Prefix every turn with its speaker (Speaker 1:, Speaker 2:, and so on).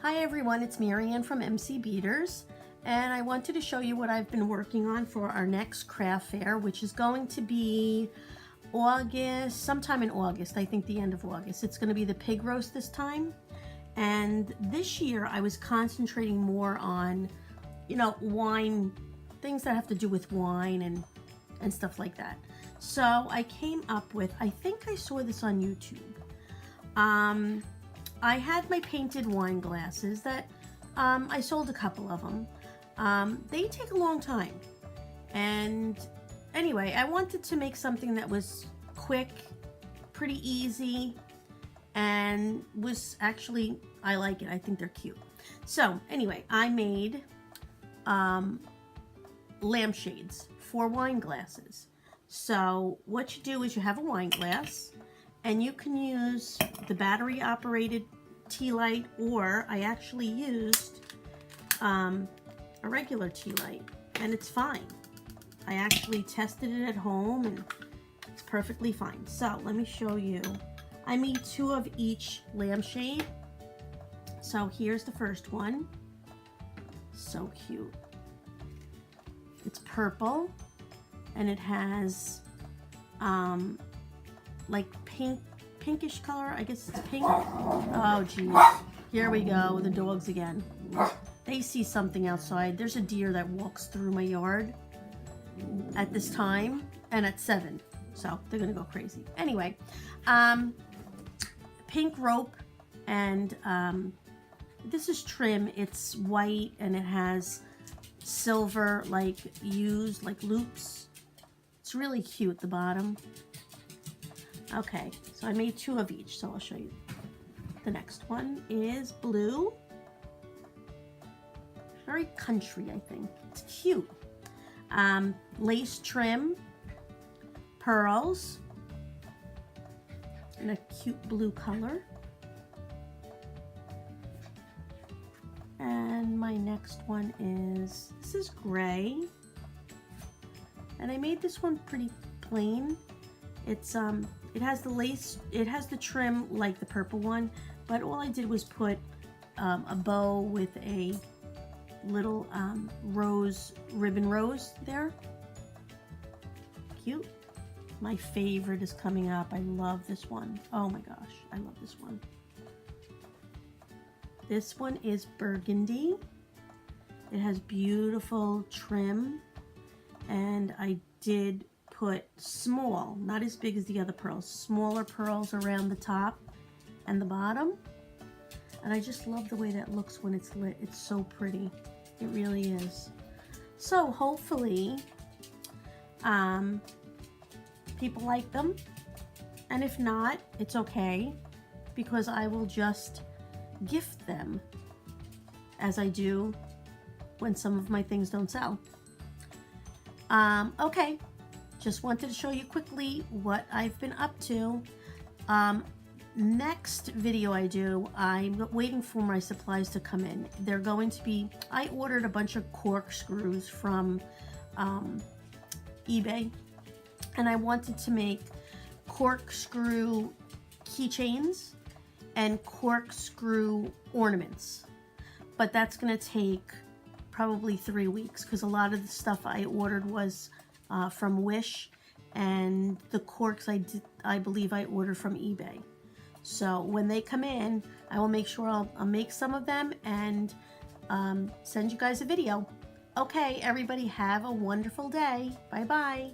Speaker 1: Hi everyone, it's Marianne from MC Beaters, and I wanted to show you what I've been working on for our next craft fair, which is going to be sometime in August, I think the end of August. It's going to be the pig roast this time, and this year I was concentrating more on, wine, things that have to do with wine and stuff like that. So I came up with, I think I saw this on YouTube. I had my painted wine glasses that I sold a couple of them. They take a long time. And anyway, I wanted to make something that was quick, pretty easy, and was actually, I like it. I think they're cute. So anyway, I made lampshades for wine glasses. So what you do is you have a wine glass, and you can use the battery operated tea light, or I actually used a regular tea light, and it's fine. I actually tested it at home and it's perfectly fine. So let me show you. I made 2 of each lampshade. So here's the first one. So cute. It's purple and it has like pinkish color. I guess it's pink. Oh geez, here we go, the dogs again. They see something outside. There's a deer that walks through my yard at this time and at 7, so they're gonna go crazy. Anyway, pink rope, and this is trim. It's white and it has silver like loops. It's really cute, the bottom. Okay, so I made 2 of each, so I'll show you. The next one is blue. Very country, I think. It's cute. Lace trim, pearls, in a cute blue color. And my next one this is gray. And I made this one pretty plain. It's it has the lace, it has the trim like the purple one, but all I did was put a bow with a little ribbon rose there. Cute. My favorite is coming up. I love this one. Oh my gosh, I love this one. This one is burgundy. It has beautiful trim, and I did put small, not as big as the other pearls, smaller pearls around the top and the bottom. And I just love the way that looks when it's lit. It's so pretty. It really is. So hopefully people like them. And if not, it's okay, because I will just gift them as I do when some of my things don't sell. Okay. Just wanted to show you quickly what I've been up to. Next video I do, I'm waiting for my supplies to come in. They're going to be, I ordered a bunch of corkscrews from eBay, and I wanted to make corkscrew keychains and corkscrew ornaments. But that's gonna take probably 3 weeks, because a lot of the stuff I ordered was from Wish, and the corks I believe I ordered from eBay. So when they come in, I will make sure I'll make some of them and send you guys a video. Okay, everybody, have a wonderful day. Bye bye.